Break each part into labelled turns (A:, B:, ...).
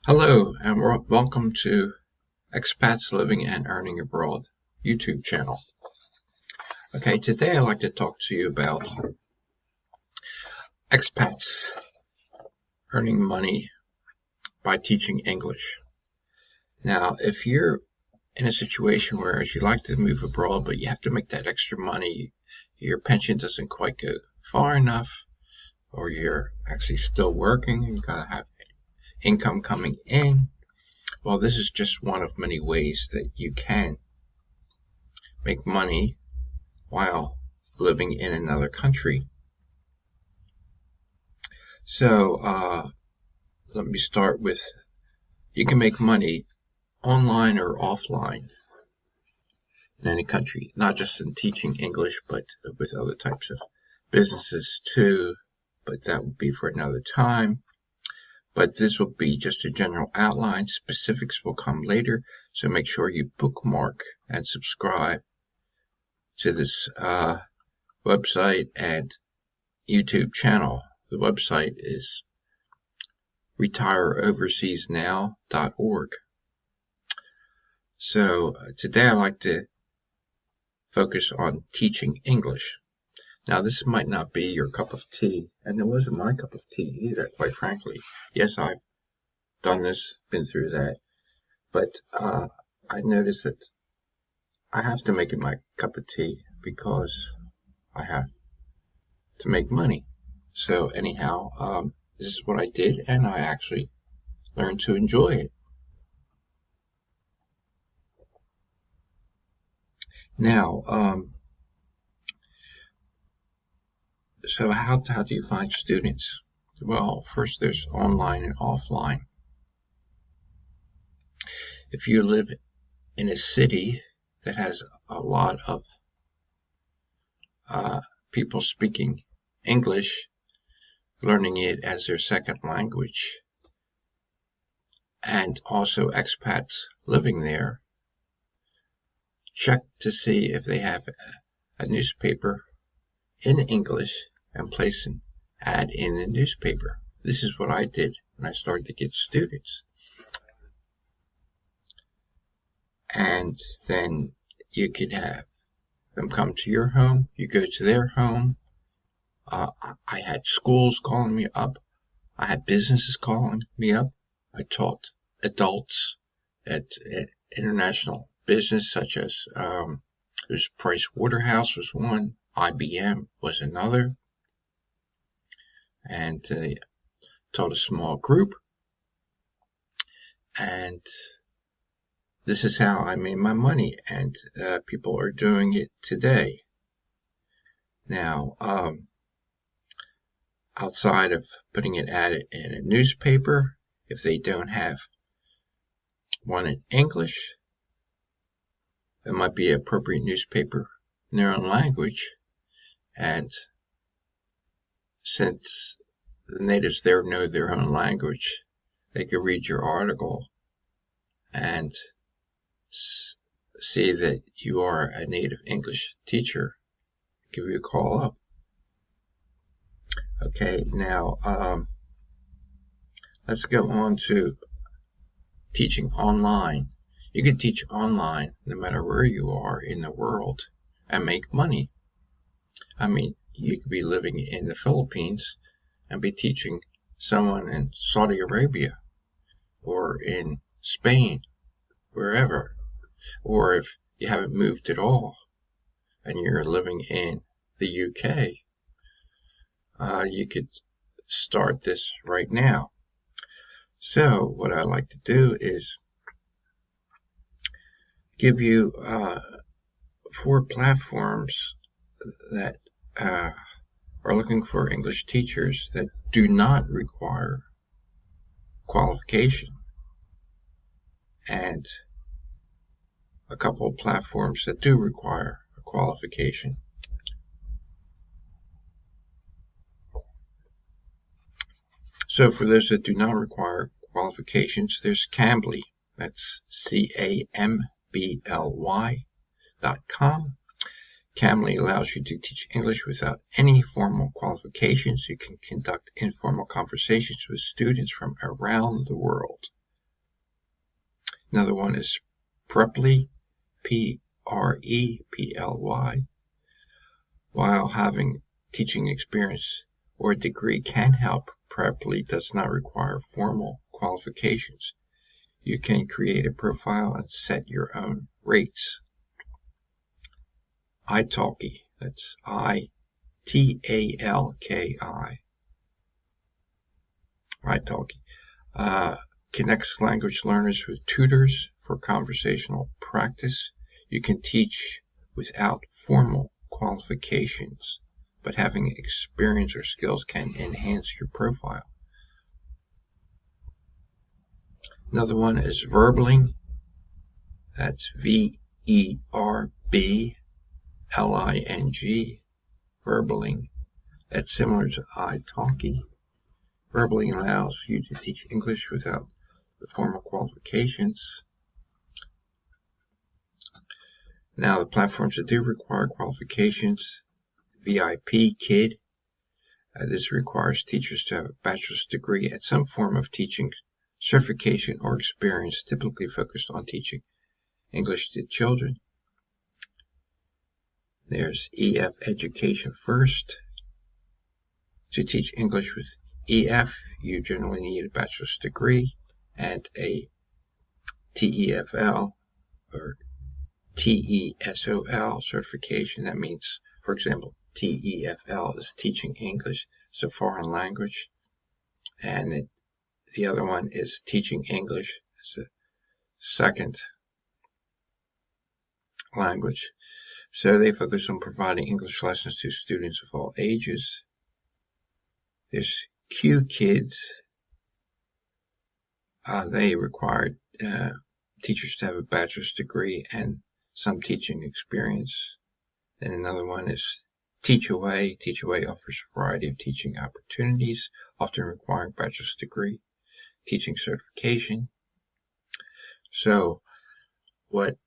A: Hello and welcome to Expats Living and Earning Abroad YouTube channel. Okay, today I'd like to talk to you about expats earning money by teaching English. Now, if you're in a situation where you'd like to move abroad, but you have to make that extra money, your pension doesn't quite go far enough, or you're actually still working and you gotta have income coming in, well, this is just one of many ways that you can make money while living in another country. So let me start with, you can make money online or offline in any country, not just in teaching English, but with other types of businesses too, but that would be for another time. But this will be just a general outline. Specifics will come later, so make sure you bookmark and subscribe to this website and YouTube channel. The website is retireoverseasnow.org. So today I'd like to focus on teaching English. Now, this might not be your cup of tea, and it wasn't my cup of tea either, quite frankly. Yes, I've done this, been through that, but I noticed that I have to make it my cup of tea because I have to make money. So anyhow, this is what I did, and I actually learned to enjoy it. Now, so how do you find students? Well, first there's online and offline. If you live in a city that has a lot of people speaking English, learning it as their second language, and also expats living there, check to see if they have a newspaper in English and place an ad in the newspaper. This is what I did when I started to get students. And then you could have them come to your home, you go to their home. I had schools calling me up. I had businesses calling me up. I taught adults at international business such as there's Price Waterhouse was one, IBM was another, and taught a small group. And this is how I made my money, and people are doing it today. Now, outside of putting it in a newspaper, if they don't have one in English, there might be an appropriate newspaper in their own language. And since the natives there know their own language, they can read your article and see that you are a native English teacher, give you a call up. Okay, now let's go on to teaching online. You can teach online no matter where you are in the world and make money. I mean, you could be living in the Philippines and be teaching someone in Saudi Arabia or in Spain, wherever. Or if you haven't moved at all and you're living in the UK, you could start this right now. So what I like to do is give you 4 platforms that are looking for English teachers that do not require qualification, and a couple of platforms that do require a qualification. So for those that do not require qualifications, there's Cambly. That's CAMBLY.com. Cambly allows you to teach English without any formal qualifications. You can conduct informal conversations with students from around the world. Another one is Preply, Preply. While having teaching experience or a degree can help, Preply does not require formal qualifications. You can create a profile and set your own rates. italki, that's I-T-A-L-K-I. italki. Connects language learners with tutors for conversational practice. You can teach without formal qualifications, but having experience or skills can enhance your profile. Another one is Verbling. That's V-E-R-B-L-I-N-G. Verbling. That's similar to italki. Verbling allows you to teach English without the formal qualifications. Now, the platforms that do require qualifications, VIP Kid. This requires teachers to have a bachelor's degree at some form of teaching certification or experience, typically focused on teaching English to children. There's EF Education First. To teach English with EF, you generally need a bachelor's degree and a TEFL or TESOL certification. That means, for example, TEFL is teaching English as a foreign language, and the other one is teaching English as a second language. So they focus on providing English lessons to students of all ages. There's Q Kids. They require teachers to have a bachelor's degree and some teaching experience. And another one is Teach Away. Teach Away offers a variety of teaching opportunities, often requiring bachelor's degree, teaching certification. So what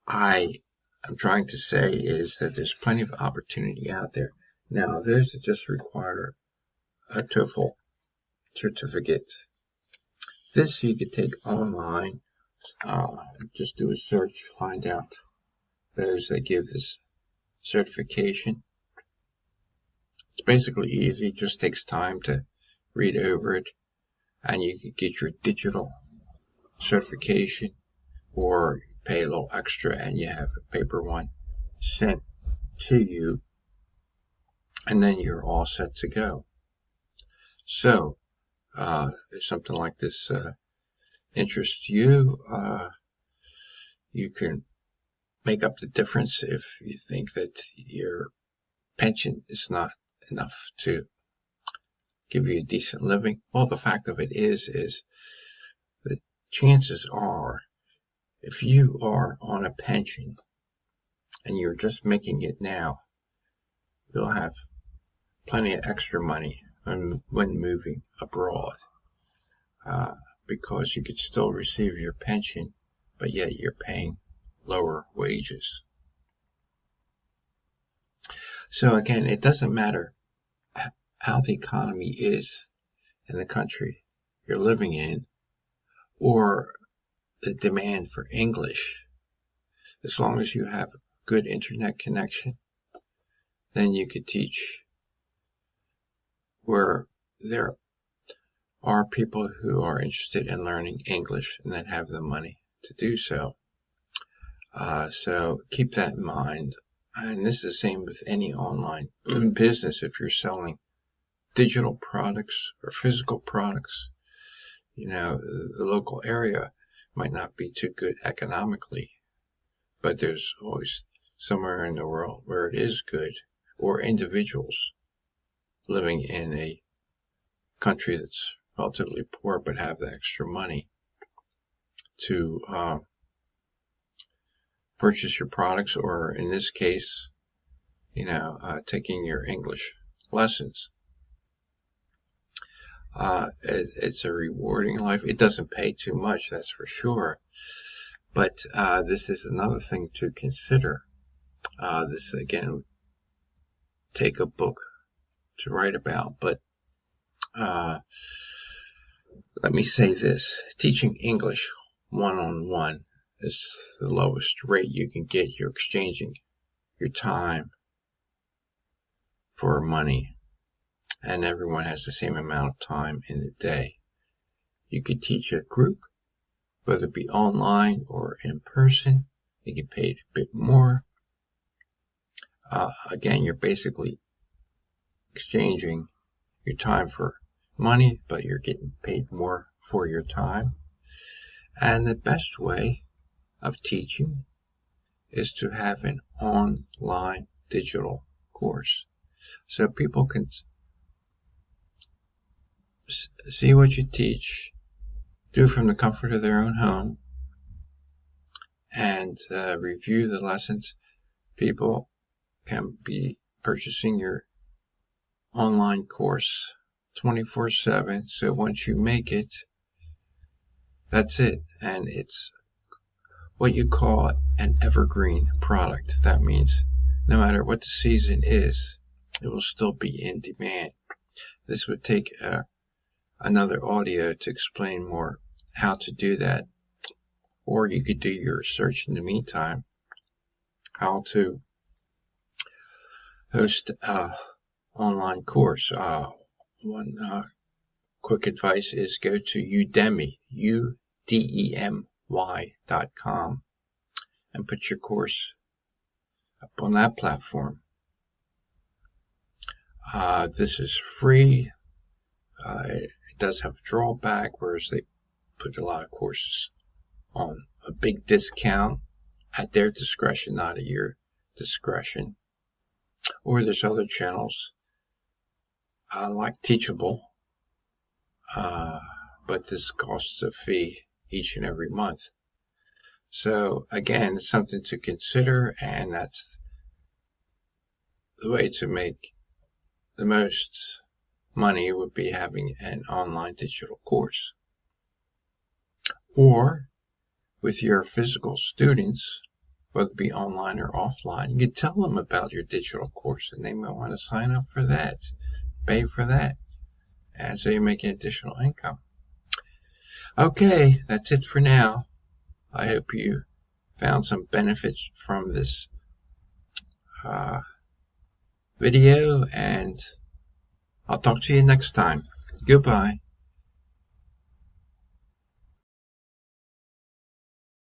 A: I am trying to say is that there's plenty of opportunity out there. Now, those that just require a TOEFL certificate. This you could take online. Just do a search, find out those that give this certification. It's basically easy. It just takes time to read over it, and you can get your digital certification, or pay a little extra and you have a paper one sent to you, and then you're all set to go. So if something like this interests you, you can make up the difference if you think that your pension is not enough to give you a decent living. Well, the fact of it is the chances are, if you are on a pension and you're just making it now, you'll have plenty of extra money when moving abroad, because you could still receive your pension, but yet you're paying lower wages. So again, it doesn't matter how the economy is in the country you're living in, or the demand for English. As long as you have a good internet connection, then you could teach where there are people who are interested in learning English and that have the money to do so. So keep that in mind. And this is the same with any online business. If you're selling digital products or physical products, the local area might not be too good economically, but there's always somewhere in the world where it is good, or individuals living in a country that's relatively poor but have the extra money to purchase your products, or in this case, taking your English lessons. It's a rewarding life. It doesn't pay too much, that's for sure. But this is another thing to consider. This, again, take a book to write about. But let me say this. Teaching English one-on-one is the lowest rate you can get. You're exchanging your time for money, and everyone has the same amount of time in the day. You could teach a group, whether it be online or in person. You get paid a bit more. Again, you're basically exchanging your time for money, but you're getting paid more for your time. And the best way of teaching is to have an online digital course, so people can see what you teach, do it from the comfort of their own home, and review the lessons. People can be purchasing your online course 24/7. So once you make it, that's it. And it's what you call an evergreen product. That means no matter what the season is, it will still be in demand. This would take another audio to explain more how to do that. Or you could do your research in the meantime, how to host an online course. One quick advice is go to Udemy, UDEMY.com, and put your course up on that platform. This is free. It does have a drawback, whereas they put a lot of courses on a big discount at their discretion, not at your discretion. Or there's other channels like Teachable, but this costs a fee each and every month. So again, it's something to consider, and that's the way to make the most money would be having an online digital course. Or with your physical students, whether it be online or offline, you can tell them about your digital course, and they might want to sign up for that, pay for that, and so you're making additional income. Okay, that's it for now. I hope you found some benefits from this video, and I'll talk to you next time. Goodbye.